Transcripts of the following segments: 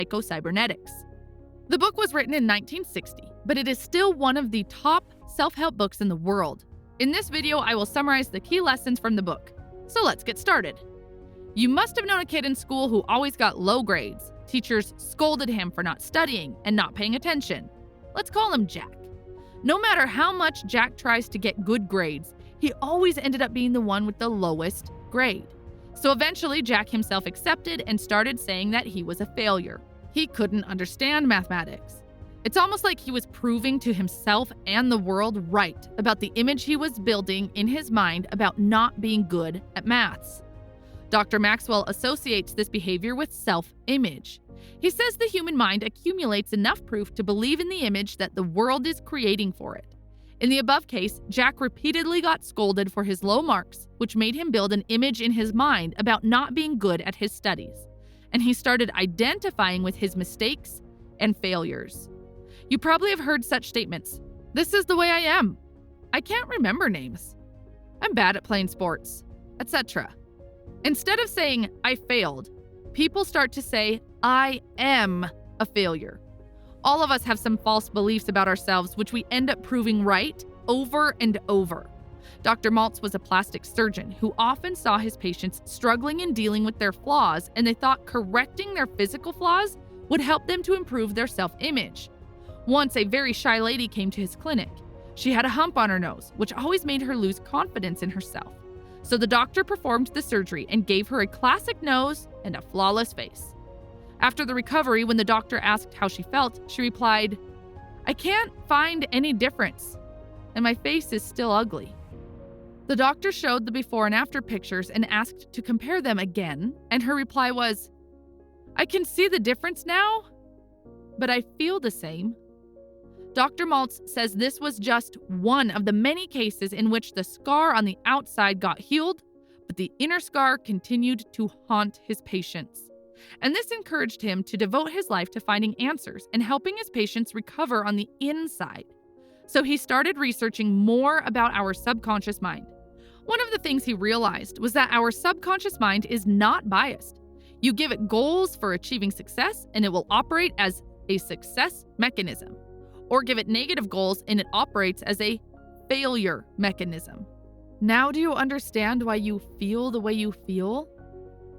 Psycho-Cybernetics. The book was written in 1960, but it is still one of the top self-help books in the world. In this video, I will summarize the key lessons from the book. So let's get started. You must have known a kid in school who always got low grades. Teachers scolded him for not studying and not paying attention. Let's call him Jack. No matter how much Jack tries to get good grades, he always ended up being the one with the lowest grade. So eventually, Jack himself accepted and started saying that he was a failure. He couldn't understand mathematics. It's almost like he was proving to himself and the world right about the image he was building in his mind about not being good at maths. Dr. Maxwell associates this behavior with self-image. He says the human mind accumulates enough proof to believe in the image that the world is creating for it. In the above case, Jack repeatedly got scolded for his low marks, which made him build an image in his mind about not being good at his studies. And he started identifying with his mistakes and failures. You probably have heard such statements. This is the way I am. I can't remember names. I'm bad at playing sports, etc. Instead of saying, I failed, people start to say, I am a failure. All of us have some false beliefs about ourselves, which we end up proving right over and over. Dr. Maltz was a plastic surgeon who often saw his patients struggling in dealing with their flaws, and they thought correcting their physical flaws would help them to improve their self-image. Once, a very shy lady came to his clinic. She had a hump on her nose, which always made her lose confidence in herself. So the doctor performed the surgery and gave her a classic nose and a flawless face. After the recovery, when the doctor asked how she felt, she replied, I can't find any difference, and my face is still ugly. The doctor showed the before and after pictures and asked to compare them again, and her reply was, I can see the difference now, but I feel the same. Dr. Maltz says this was just one of the many cases in which the scar on the outside got healed, but the inner scar continued to haunt his patients. And this encouraged him to devote his life to finding answers and helping his patients recover on the inside. So he started researching more about our subconscious mind. One of the things he realized was that our subconscious mind is not biased. You give it goals for achieving success, and it will operate as a success mechanism. Or give it negative goals, and it operates as a failure mechanism. Now do you understand why you feel the way you feel?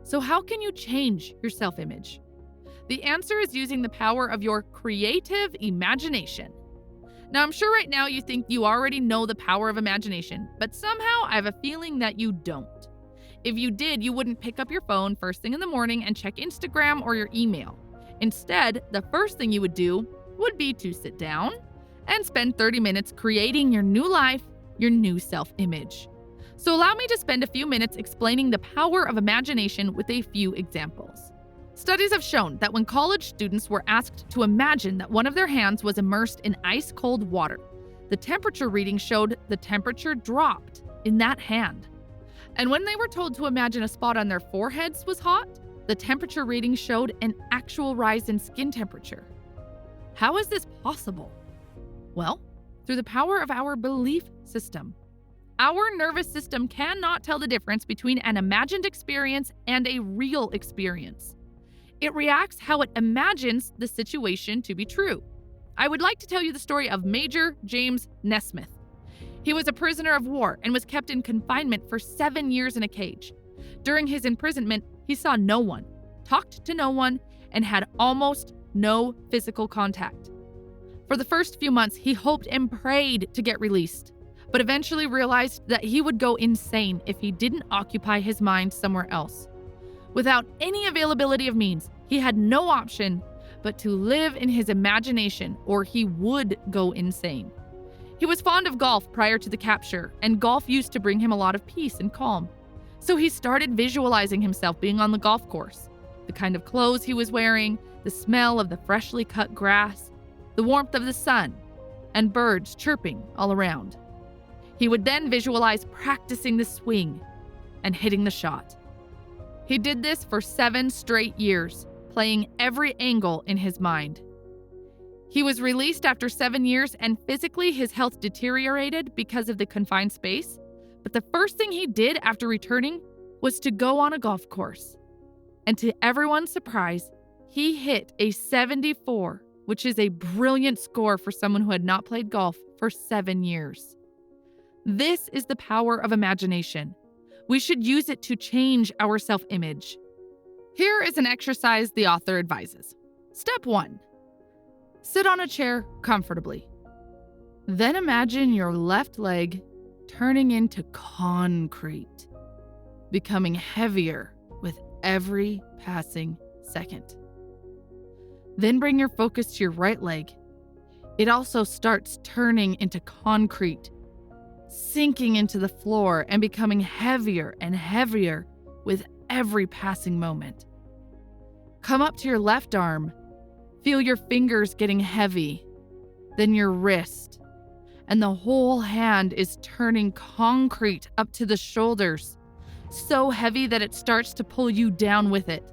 So how can you change your self-image? The answer is using the power of your creative imagination. Now, I'm sure right now you think you already know the power of imagination, but somehow I have a feeling that you don't. If you did, you wouldn't pick up your phone first thing in the morning and check Instagram or your email. Instead, the first thing you would do would be to sit down and spend 30 minutes creating your new life, your new self-image. So allow me to spend a few minutes explaining the power of imagination with a few examples. Studies have shown that when college students were asked to imagine that one of their hands was immersed in ice-cold water, the temperature reading showed the temperature dropped in that hand. And when they were told to imagine a spot on their foreheads was hot, the temperature reading showed an actual rise in skin temperature. How is this possible? Well, through the power of our belief system. Our nervous system cannot tell the difference between an imagined experience and a real experience. It reacts how it imagines the situation to be true. I would like to tell you the story of Major James Nesmith. He was a prisoner of war and was kept in confinement for 7 years in a cage. During his imprisonment, he saw no one, talked to no one, and had almost no physical contact. For the first few months, he hoped and prayed to get released, but eventually realized that he would go insane if he didn't occupy his mind somewhere else. Without any availability of means, he had no option but to live in his imagination, or he would go insane. He was fond of golf prior to the capture, and golf used to bring him a lot of peace and calm. So he started visualizing himself being on the golf course, the kind of clothes he was wearing, the smell of the freshly cut grass, the warmth of the sun, and birds chirping all around. He would then visualize practicing the swing and hitting the shot. He did this for 7 straight years, playing every angle in his mind. He was released after 7 years, and physically his health deteriorated because of the confined space. But the first thing he did after returning was to go on a golf course. And to everyone's surprise, He hit a 74, which is a brilliant score for someone who had not played golf for 7 years. This is the power of imagination. We should use it to change our self-image. Here is an exercise the author advises. Step 1. Sit on a chair comfortably. Then imagine your left leg turning into concrete, becoming heavier with every passing second. Then bring your focus to your right leg. It also starts turning into concrete, sinking into the floor and becoming heavier and heavier with every passing moment. Come up to your left arm. Feel your fingers getting heavy, then your wrist, and the whole hand is turning concrete up to the shoulders, so heavy that it starts to pull you down with it,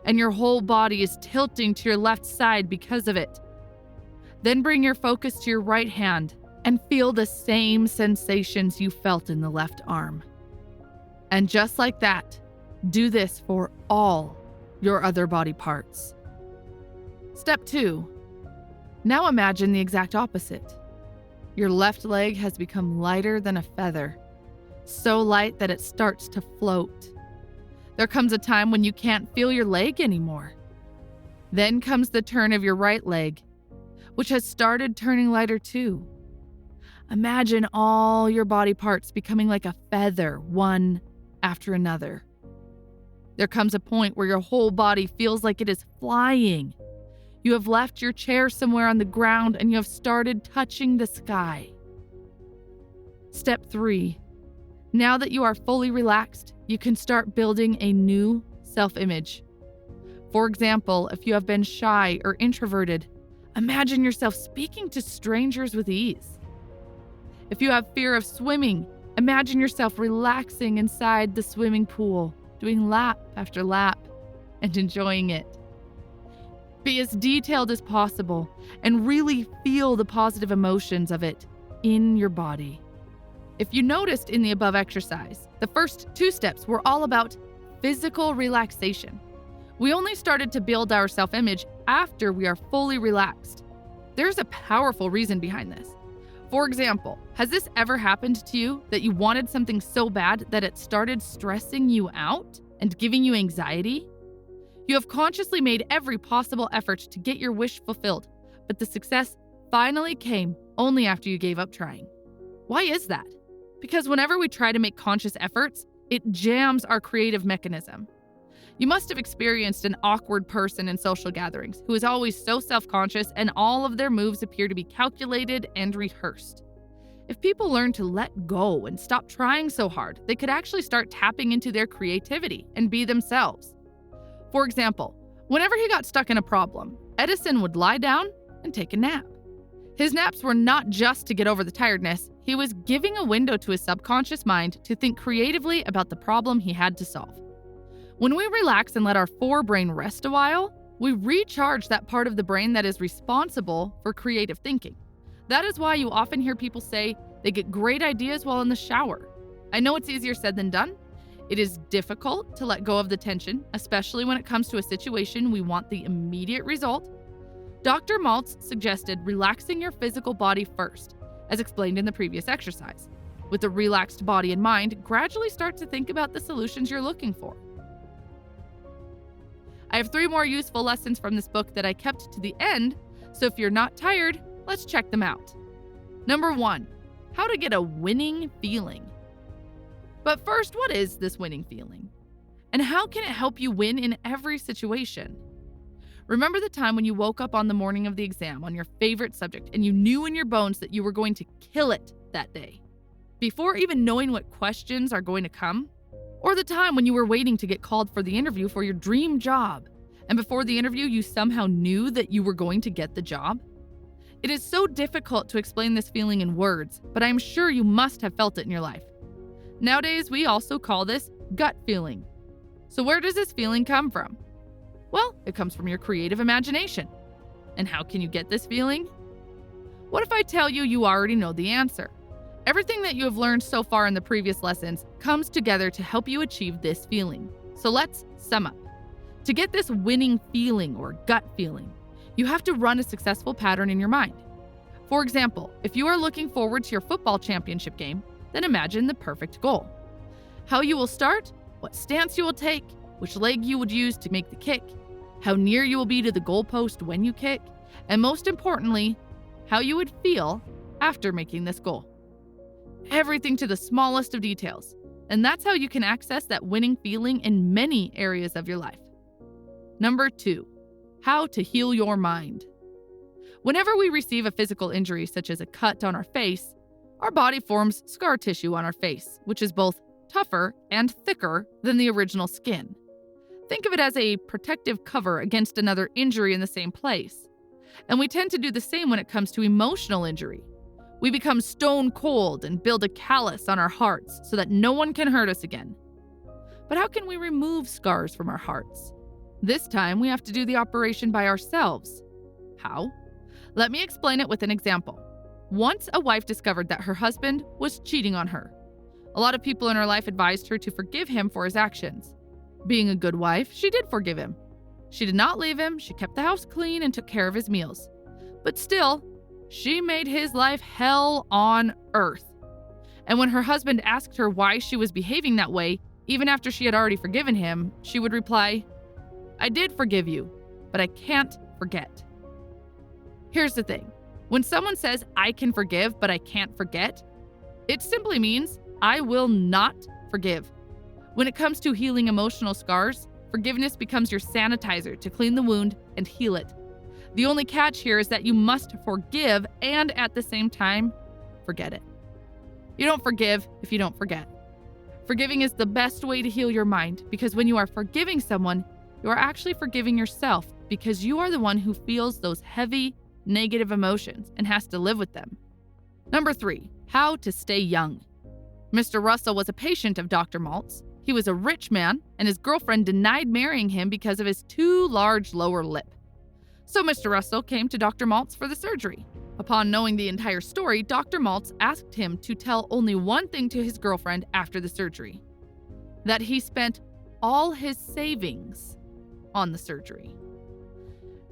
and your whole body is tilting to your left side because of it. Then bring your focus to your right hand and feel the same sensations you felt in the left arm. And just like that, do this for all your other body parts. Step 2. Now imagine the exact opposite. Your left leg has become lighter than a feather, so light that it starts to float. There comes a time when you can't feel your leg anymore. Then comes the turn of your right leg, which has started turning lighter too. Imagine all your body parts becoming like a feather, one after another. There comes a point where your whole body feels like it is flying. You have left your chair somewhere on the ground and you have started touching the sky. Step 3. Now that you are fully relaxed, you can start building a new self-image. For example, if you have been shy or introverted, imagine yourself speaking to strangers with ease. If you have fear of swimming, imagine yourself relaxing inside the swimming pool, doing lap after lap, and enjoying it. Be as detailed as possible and really feel the positive emotions of it in your body. If you noticed in the above exercise, the first 2 steps were all about physical relaxation. We only started to build our self-image after we are fully relaxed. There's a powerful reason behind this. For example, has this ever happened to you that you wanted something so bad that it started stressing you out and giving you anxiety? You have consciously made every possible effort to get your wish fulfilled, but the success finally came only after you gave up trying. Why is that? Because whenever we try to make conscious efforts, it jams our creative mechanism. You must have experienced an awkward person in social gatherings who is always so self-conscious and all of their moves appear to be calculated and rehearsed. If people learn to let go and stop trying so hard, they could actually start tapping into their creativity and be themselves. For example, whenever he got stuck in a problem, Edison would lie down and take a nap. His naps were not just to get over the tiredness, he was giving a window to his subconscious mind to think creatively about the problem he had to solve. When we relax and let our forebrain rest a while, we recharge that part of the brain that is responsible for creative thinking. That is why you often hear people say they get great ideas while in the shower. I know it's easier said than done. It is difficult to let go of the tension, especially when it comes to a situation we want the immediate result. Dr. Maltz suggested relaxing your physical body first, as explained in the previous exercise. With a relaxed body and mind, gradually start to think about the solutions you're looking for. I have 3 more useful lessons from this book that I kept to the end, so if you're not tired, let's check them out. Number 1, how to get a winning feeling. But first, what is this winning feeling? And how can it help you win in every situation? Remember the time when you woke up on the morning of the exam on your favorite subject and you knew in your bones that you were going to kill it that day, before even knowing what questions are going to come? Or the time when you were waiting to get called for the interview for your dream job, and before the interview you somehow knew that you were going to get the job? It is so difficult to explain this feeling in words, but I'm sure you must have felt it in your life. Nowadays, we also call this gut feeling. So where does this feeling come from? Well, it comes from your creative imagination. And how can you get this feeling? What if I tell you you already know the answer? Everything that you have learned so far in the previous lessons comes together to help you achieve this feeling. So let's sum up. To get this winning feeling or gut feeling, you have to run a successful pattern in your mind. For example, if you are looking forward to your football championship game, then imagine the perfect goal. How you will start, what stance you will take, which leg you would use to make the kick, how near you will be to the goalpost when you kick, and most importantly, how you would feel after making this goal. Everything to the smallest of details. And that's how you can access that winning feeling in many areas of your life. Number 2, how to heal your mind. Whenever we receive a physical injury, such as a cut on our face, our body forms scar tissue on our face, which is both tougher and thicker than the original skin. Think of it as a protective cover against another injury in the same place. And we tend to do the same when it comes to emotional injury. We become stone cold and build a callus on our hearts so that no one can hurt us again. But how can we remove scars from our hearts? This time, we have to do the operation by ourselves. How? Let me explain it with an example. Once a wife discovered that her husband was cheating on her. A lot of people in her life advised her to forgive him for his actions. Being a good wife, she did forgive him. She did not leave him, she kept the house clean and took care of his meals. But still, she made his life hell on earth. And when her husband asked her why she was behaving that way, even after she had already forgiven him, she would reply, "I did forgive you, but I can't forget." Here's the thing. When someone says, "I can forgive, but I can't forget," it simply means, I will not forgive. When it comes to healing emotional scars, forgiveness becomes your sanitizer to clean the wound and heal it. The only catch here is that you must forgive and at the same time, forget it. You don't forgive if you don't forget. Forgiving is the best way to heal your mind because when you are forgiving someone, you are actually forgiving yourself because you are the one who feels those heavy, negative emotions and has to live with them. Number 3, how to stay young. Mr. Russell was a patient of Dr. Maltz. He was a rich man, and his girlfriend denied marrying him because of his too large lower lip. So Mr. Russell came to Dr. Maltz for the surgery. Upon knowing the entire story, Dr. Maltz asked him to tell only one thing to his girlfriend after the surgery: that he spent all his savings on the surgery.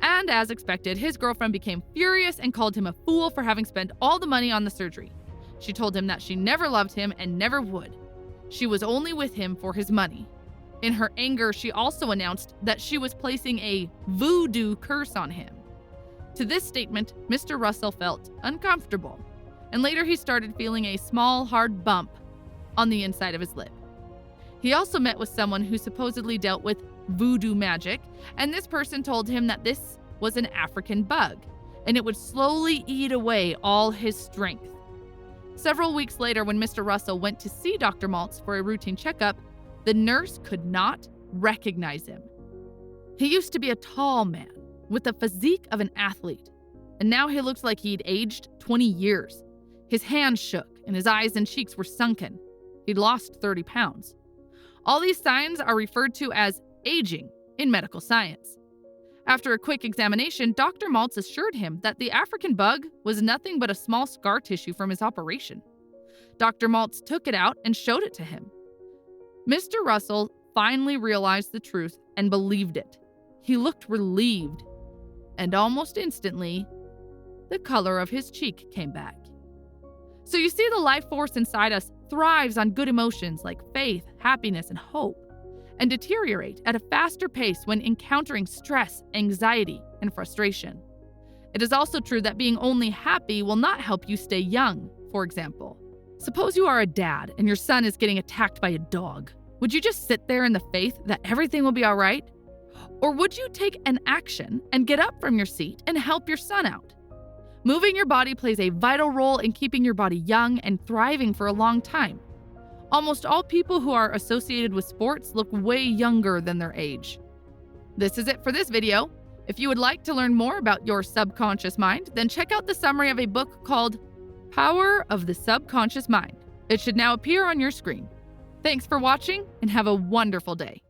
And as expected, his girlfriend became furious and called him a fool for having spent all the money on the surgery. She told him that she never loved him and never would. She was only with him for his money. In her anger, she also announced that she was placing a voodoo curse on him. To this statement, Mr. Russell felt uncomfortable, and later he started feeling a small, hard bump on the inside of his lip. He also met with someone who supposedly dealt with voodoo magic, and this person told him that this was an African bug, and it would slowly eat away all his strength. Several weeks later, when Mr. Russell went to see Dr. Maltz for a routine checkup, the nurse could not recognize him. He used to be a tall man with the physique of an athlete, and now he looked like he'd aged 20 years. His hands shook, and his eyes and cheeks were sunken. He'd lost 30 pounds. All these signs are referred to as aging in medical science. After a quick examination, Dr. Maltz assured him that the African bug was nothing but a small scar tissue from his operation. Dr. Maltz took it out and showed it to him. Mr. Russell finally realized the truth and believed it. He looked relieved, and almost instantly, the color of his cheek came back. So you see, the life force inside us thrives on good emotions like faith, happiness, and hope, and deteriorate at a faster pace when encountering stress, anxiety, and frustration. It is also true that being only happy will not help you stay young. For example, suppose you are a dad and your son is getting attacked by a dog. Would you just sit there in the faith that everything will be all right? Or would you take an action and get up from your seat and help your son out? Moving your body plays a vital role in keeping your body young and thriving for a long time. Almost all people who are associated with sports look way younger than their age. This is it for this video. If you would like to learn more about your subconscious mind, then check out the summary of a book called Power of the Subconscious Mind. It should now appear on your screen. Thanks for watching and have a wonderful day.